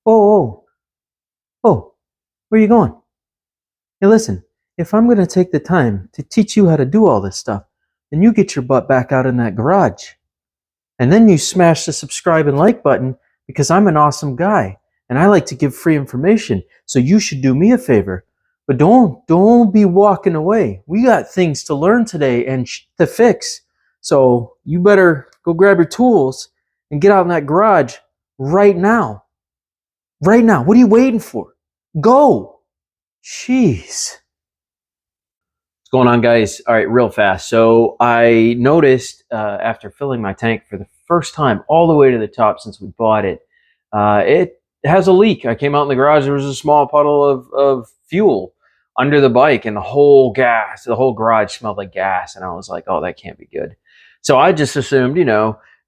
Oh, oh, where are you going? Hey, listen, if I'm going to take the time to teach you how to do all this stuff, then you get your butt back out in that garage. And then you smash the subscribe and like button because I'm an awesome guy and I like to give free information. So you should do me a favor. But don't be walking away. We got things to learn today and to fix. So you better go grab your tools and get out in that garage right now. Right now. What are you waiting for? Go. Jeez. What's going on, guys? All right, real fast. So I noticed after filling my tank for the first time all the way to the top since we bought it, it has a leak. I came out in the garage, there was a small puddle of fuel under the bike, and the whole garage smelled like gas, and I was like, oh, that can't be good. So I just assumed,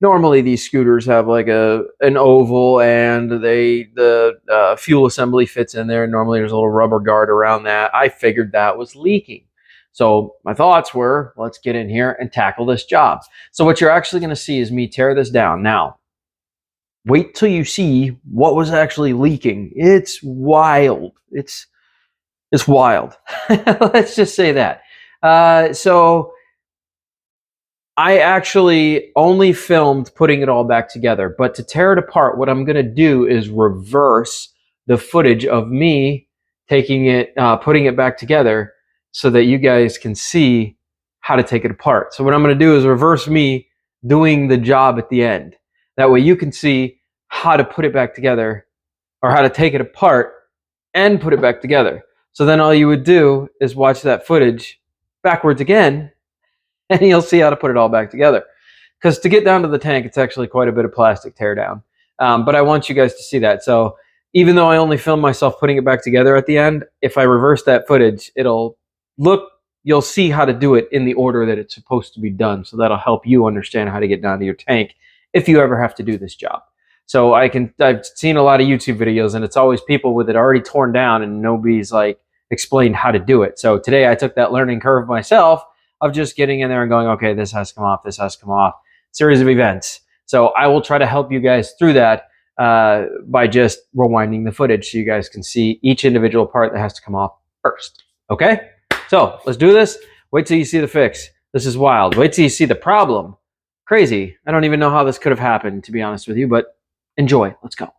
normally these scooters have like an oval, and the fuel assembly fits in there. Normally there's a little rubber guard around that. I figured that was leaking. So my thoughts were, let's get in here and tackle this job. So what you're actually going to see is me tear this down. Now, wait till you see what was actually leaking. It's wild. It's wild. Let's just say that. So I actually only filmed putting it all back together. But to tear it apart, what I'm going to do is reverse the footage of me taking it, putting it back together, so that you guys can see how to take it apart. So what I'm going to do is reverse me doing the job at the end. That way you can see how to put it back together, or how to take it apart and put it back together. So then all you would do is watch that footage backwards again, and you'll see how to put it all back together. Because to get down to the tank, it's actually quite a bit of plastic tear down. But I want you guys to see that. So even though I only filmed myself putting it back together at the end, if I reverse that footage, you'll see how to do it in the order that it's supposed to be done. So that'll help you understand how to get down to your tank if you ever have to do this job. So I've seen a lot of YouTube videos, and it's always people with it already torn down, and nobody's like explained how to do it. So today I took that learning curve myself of just getting in there and going, okay, this has to come off, this has to come off, series of events. So I will try to help you guys through that by just rewinding the footage so you guys can see each individual part that has to come off first. Okay? So let's do this. Wait till you see the fix. This is wild. Wait till you see the problem. Crazy. I don't even know how this could have happened, to be honest with you, but enjoy. Let's go.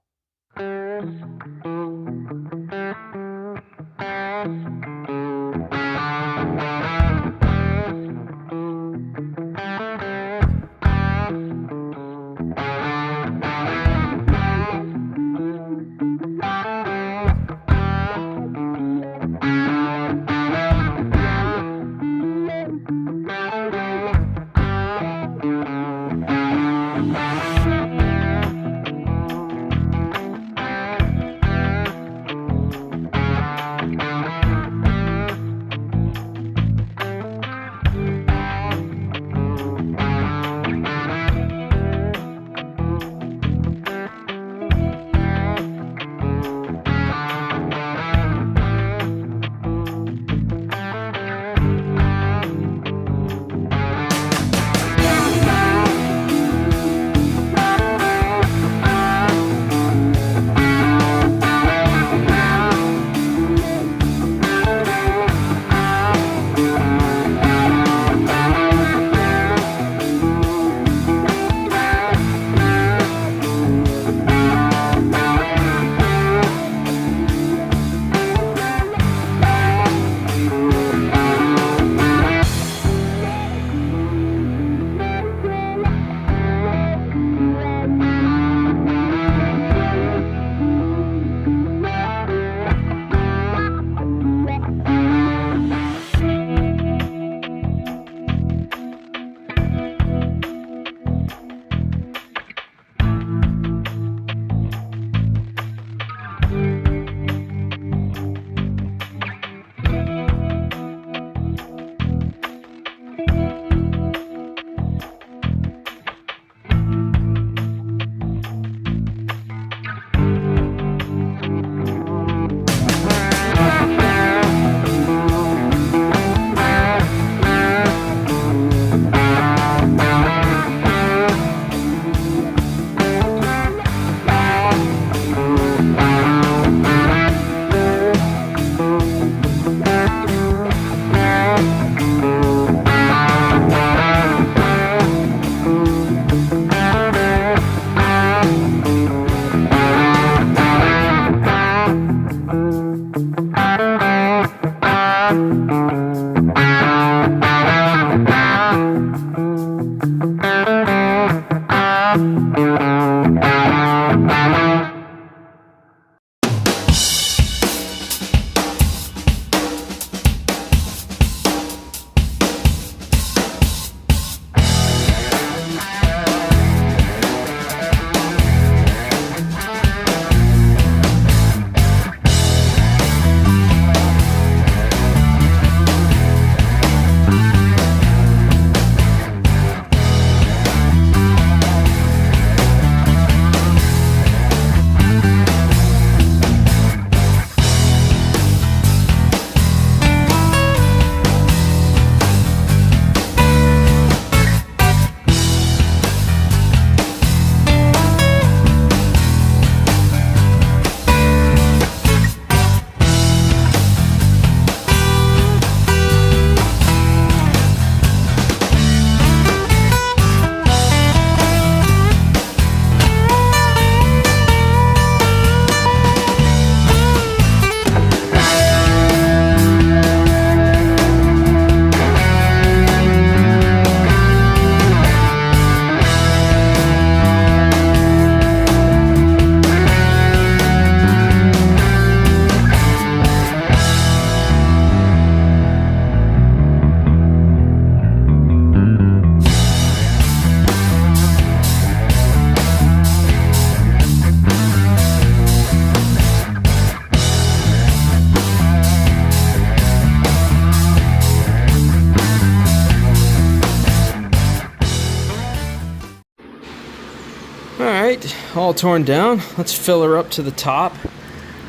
Alright, all torn down. Let's fill her up to the top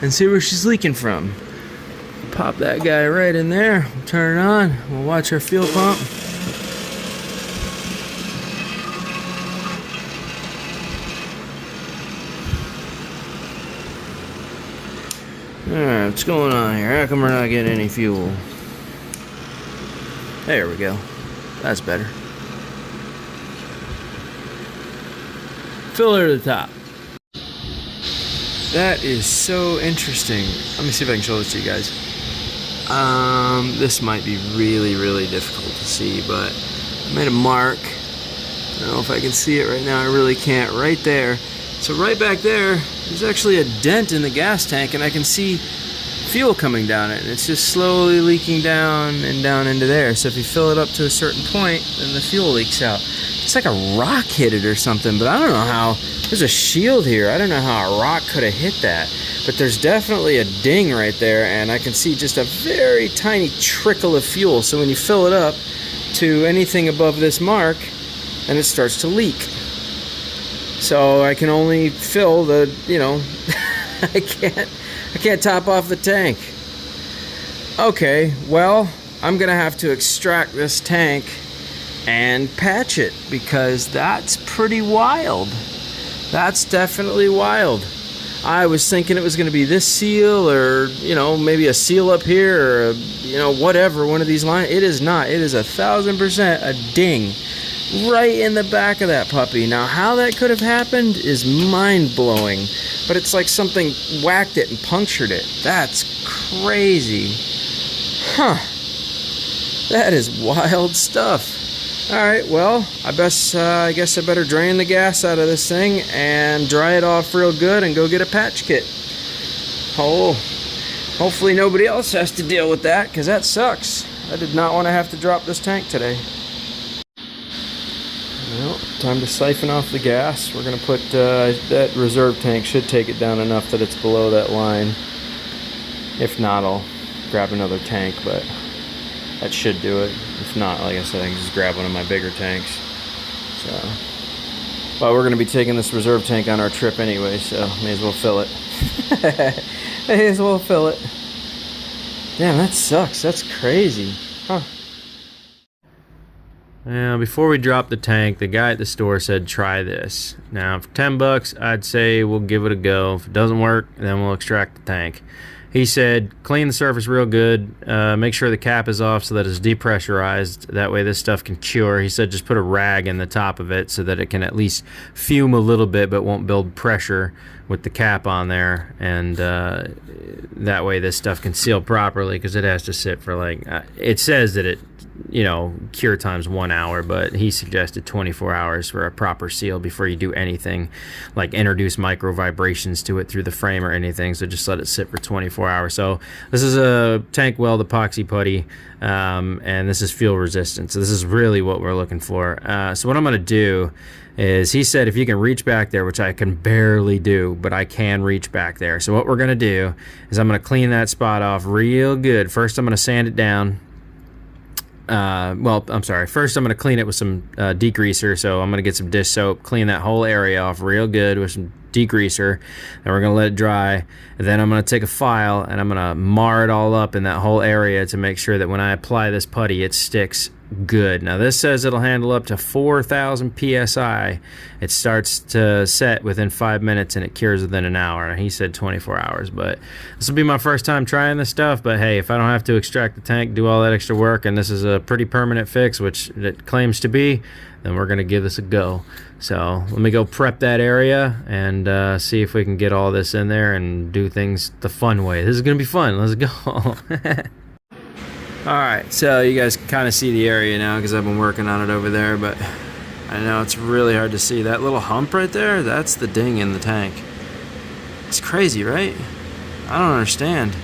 and see where she's leaking from. Pop that guy right in there. We'll turn it on. We'll watch our fuel pump. Alright, what's going on here? How come we're not getting any fuel? There we go. That's better. Fill her to the top. That is so interesting. Let me see if I can show this to you guys. This might be really, really difficult to see, but I made a mark. I don't know if I can see it right now. I really can't. Right there. So right back there, there's actually a dent in the gas tank, and I can see fuel coming down it, and it's just slowly leaking down and down into there. So if you fill it up to a certain point, then the fuel leaks out. It's like a rock hit it or something, but I don't know how. There's a shield here. I don't know how a rock could have hit that, but there's definitely a ding right there, and I can see just a very tiny trickle of fuel. So when you fill it up to anything above this mark, then it starts to leak. So I can only fill the, you know, I can't top off the tank. Okay, well, I'm gonna have to extract this tank and patch it, because that's pretty wild. That's definitely wild. I was thinking it was going to be this seal, or, you know, maybe a seal up here, or, you know, whatever, one of these lines. It is not. It is 1000% a ding right in the back of that puppy. Now, how that could have happened is mind-blowing, but it's like something whacked it and punctured it. That's crazy. Huh. That is wild stuff. Alright, well, I guess I better drain the gas out of this thing and dry it off real good and go get a patch kit. Oh, hopefully nobody else has to deal with that, because that sucks. I did not want to have to drop this tank today. Well, time to siphon off the gas. We're going to put, that reserve tank should take it down enough that it's below that line. If not, I'll grab another tank, but that should do it. If not, like I said, I can just grab one of my bigger tanks. So, well, we're going to be taking this reserve tank on our trip anyway, so may as well fill it. May as well fill it. Damn, that sucks. That's crazy. Huh. Now, before we drop the tank, the guy at the store said, try this. Now, for 10 bucks, I'd say we'll give it a go. If it doesn't work, then we'll extract the tank. He said, clean the surface real good, make sure the cap is off so that it's depressurized. That way this stuff can cure. He said just put a rag in the top of it so that it can at least fume a little bit but won't build pressure with the cap on there. And that way this stuff can seal properly, because it has to sit for like, it says that it, you know, cure time's 1 hour, but he suggested 24 hours for a proper seal before you do anything like introduce micro vibrations to it through the frame or anything. So just let it sit for 24 hours. So this is a tank weld epoxy putty, and this is fuel resistant. So this is really what we're looking for. So what I'm going to do is, he said if you can reach back there, which I can barely do, but I can reach back there. So what we're going to do is I'm going to clean that spot off real good. First I'm going to sand it down. Well, I'm sorry. First, I'm going to clean it with some degreaser. So I'm going to get some dish soap, clean that whole area off real good with some degreaser. Then we're going to let it dry. And then I'm going to take a file and I'm going to mar it all up in that whole area to make sure that when I apply this putty, it sticks good. Now this says it'll handle up to 4,000 psi. It starts to set within 5 minutes and it cures within an hour. He said 24 hours, but this will be my first time trying this stuff. But hey, if I don't have to extract the tank, do all that extra work, and this is a pretty permanent fix, which it claims to be, then we're gonna give this a go. So let me go prep that area and see if we can get all this in there and do things the fun way. This is gonna be fun. Let's go. Alright, so you guys can kind of see the area now because I've been working on it over there, but I know it's really hard to see. That little hump right there, that's the ding in the tank. It's crazy, right? I don't understand.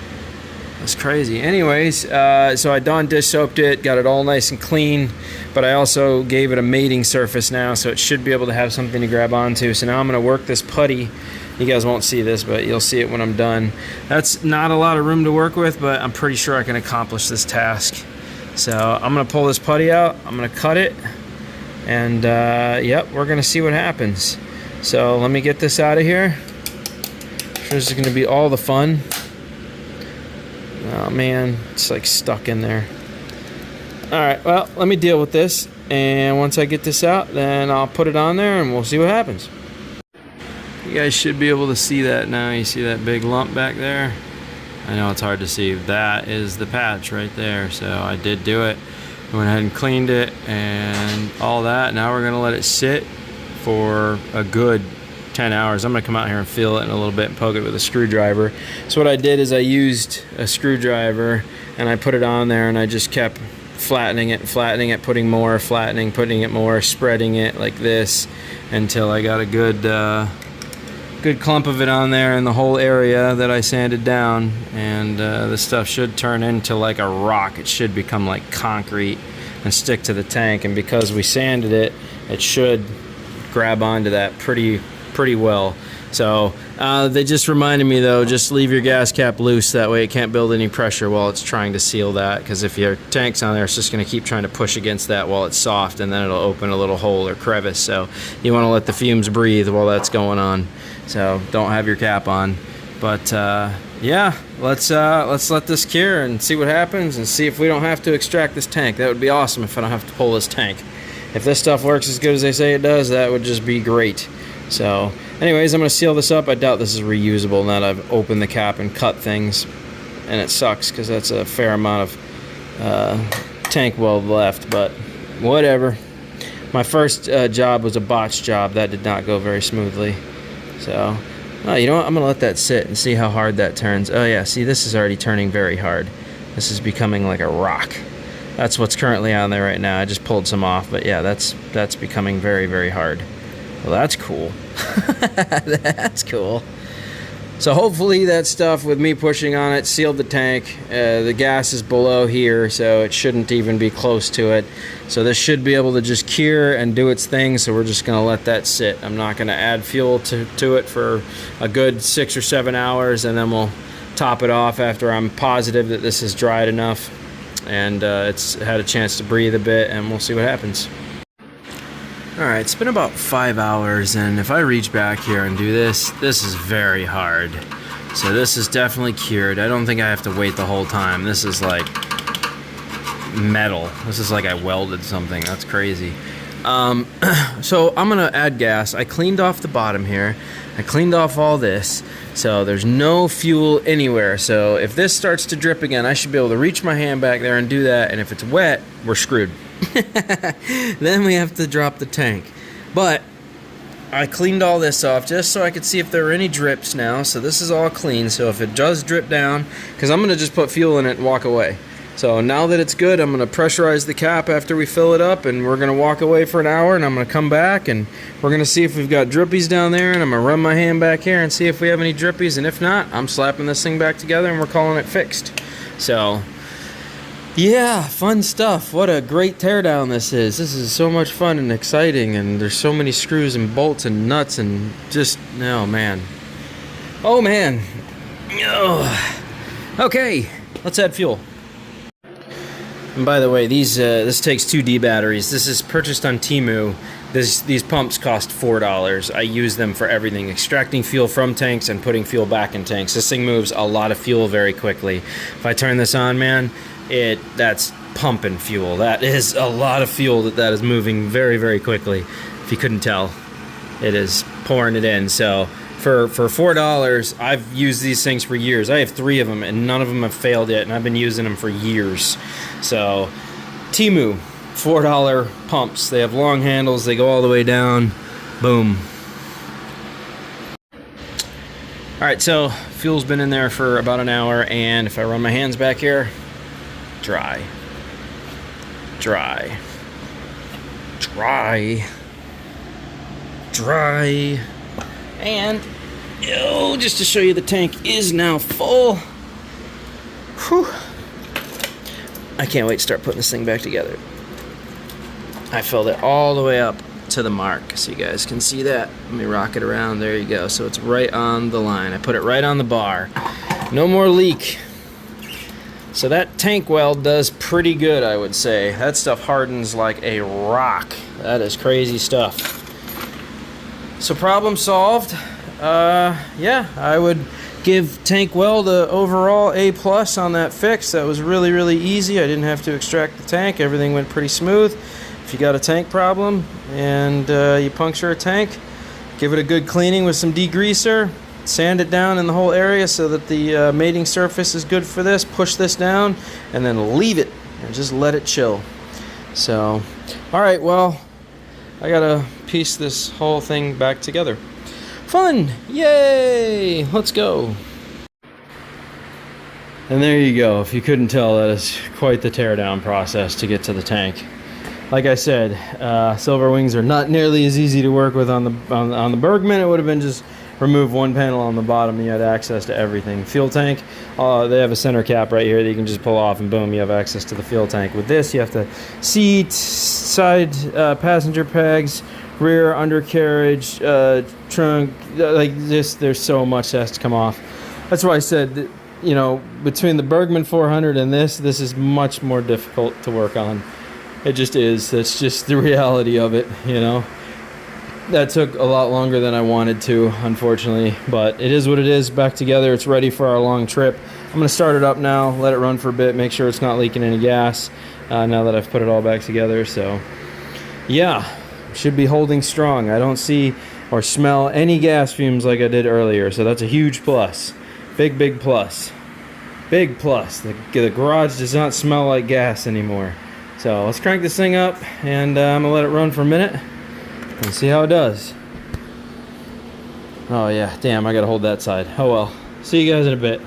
That's crazy. Anyways, so I Dawn dish soaped it, got it all nice and clean, but I also gave it a mating surface now, so it should be able to have something to grab onto. So now I'm going to work this putty. You guys won't see this, but you'll see it when I'm done. That's not a lot of room to work with, but I'm pretty sure I can accomplish this task. So I'm going to pull this putty out, I'm going to cut it, and yep, we're going to see what happens. So let me get this out of here. This is going to be all the fun. Oh man, it's like stuck in there. Alright, well, let me deal with this. And once I get this out, then I'll put it on there and we'll see what happens. You guys should be able to see that now. You see that big lump back there? I know it's hard to see. That is the patch right there. So I did do it. I went ahead and cleaned it and all that. Now we're going to let it sit for a good 10 hours. I'm going to come out here and feel it in a little bit and poke it with a screwdriver. So what I did is I used a screwdriver and I put it on there and I just kept flattening it, putting more, flattening, putting it more, spreading it like this until I got a good clump of it on there in the whole area that I sanded down. And this stuff should turn into like a rock. It should become like concrete and stick to the tank, and because we sanded it, it should grab onto that pretty well. So they just reminded me though, just leave your gas cap loose, that way it can't build any pressure while it's trying to seal that, because if your tank's on there, it's just going to keep trying to push against that while it's soft, and then it'll open a little hole or crevice. So you want to let the fumes breathe while that's going on. So don't have your cap on. But yeah, let's let this cure and see what happens, and see if we don't have to extract this tank. That would be awesome if I don't have to pull this tank. If this stuff works as good as they say it does, that would just be great. So anyways, I'm going to seal this up. I doubt this is reusable now that I've opened the cap and cut things. And it sucks because that's a fair amount of tank weld left, but whatever. My first job was a botch job. That did not go very smoothly. So, you know what? I'm going to let that sit and see how hard that turns. Oh yeah, see, this is already turning very hard. This is becoming like a rock. That's what's currently on there right now. I just pulled some off, but yeah, that's becoming very hard. Well, that's cool. That's cool. So hopefully that stuff with me pushing on it sealed the tank. The gas is below here, so it shouldn't even be close to it. So this should be able to just cure and do its thing, so we're just going to let that sit. I'm not going to add fuel to it for a good 6 or 7 hours, and then we'll top it off after I'm positive that this is dried enough and it's had a chance to breathe a bit, and we'll see what happens. Alright, it's been about 5 hours, and if I reach back here and do this is very hard. So this is definitely cured. I don't think I have to wait the whole time. This is like metal. This is like I welded something. That's crazy. So I'm gonna add gas. I cleaned off the bottom here. I cleaned off all this. So there's no fuel anywhere. So if this starts to drip again, I should be able to reach my hand back there and do that. And if it's wet, we're screwed. Then we have to drop the tank. But I cleaned all this off just so I could see if there were any drips now. So this is all clean. So if it does drip down, because I'm going to just put fuel in it and walk away. So now that it's good, I'm going to pressurize the cap after we fill it up, and we're going to walk away for an hour, and I'm going to come back and we're going to see if we've got drippies down there, and I'm going to run my hand back here and see if we have any drippies, and if not, I'm slapping this thing back together and we're calling it fixed. So yeah, fun stuff. What a great teardown this is. This is so much fun and exciting, and there's so many screws and bolts and nuts and just, oh man. Oh man. Oh. Okay, let's add fuel. And by the way, this takes 2D batteries. This is purchased on Temu. These pumps cost $4. I use them for everything, extracting fuel from tanks and putting fuel back in tanks. This thing moves a lot of fuel very quickly. If I turn this on, man, that's pumping fuel. That is a lot of fuel that is moving very quickly. If you couldn't tell, it is pouring it in. So for $4, I've used these things for years. I have 3 of them, and none of them have failed yet, and I've been using them for years. So Temu, $4 pumps. They have long handles. They go all the way down. Boom. All right, so fuel's been in there for about an hour, and if I run my hands back here, dry, dry, dry, dry, and just to show you, the tank is now full. Whew. I can't wait to start putting this thing back together. I filled it all the way up to the mark, so you guys can see that. Let me rock it around. There you go. So it's right on the line. I put it right on the bar. No more leak. So that tank weld does pretty good, I would say. That stuff hardens like a rock. That is crazy stuff. So problem solved. Yeah, I would give tank weld a overall A+ on that fix. That was really, really easy. I didn't have to extract the tank. Everything went pretty smooth. If you got a tank problem and you puncture a tank, give it a good cleaning with some degreaser. Sand it down in the whole area so that the mating surface is good for this. Push this down and then leave it and just let it chill. So, all right, well, I gotta piece this whole thing back together. Fun! Yay! Let's go. And there you go. If you couldn't tell, that is quite the teardown process to get to the tank. Like I said, Silverwings are not nearly as easy to work with on the Bergman. It would have been just remove one panel on the bottom and you had access to everything. Fuel tank, they have a center cap right here that you can just pull off and boom, you have access to the fuel tank. With this, you have to seat, side passenger pegs, rear undercarriage, trunk, like this. There's so much that has to come off. That's why I said that, you know, between the Bergman 400 and this is much more difficult to work on. It just is. That's just the reality of it, you know. That took a lot longer than I wanted to, unfortunately, but it is what it is. Back together. It's ready for our long trip. I'm going to start it up now, let it run for a bit, make sure it's not leaking any gas now that I've put it all back together. So, yeah, should be holding strong. I don't see or smell any gas fumes like I did earlier, so that's a huge plus. Big, big plus. Big plus. The garage does not smell like gas anymore. So let's crank this thing up, and I'm going to let it run for a minute and see how it does. Oh yeah, damn, I gotta hold that side. Oh well. See you guys in a bit.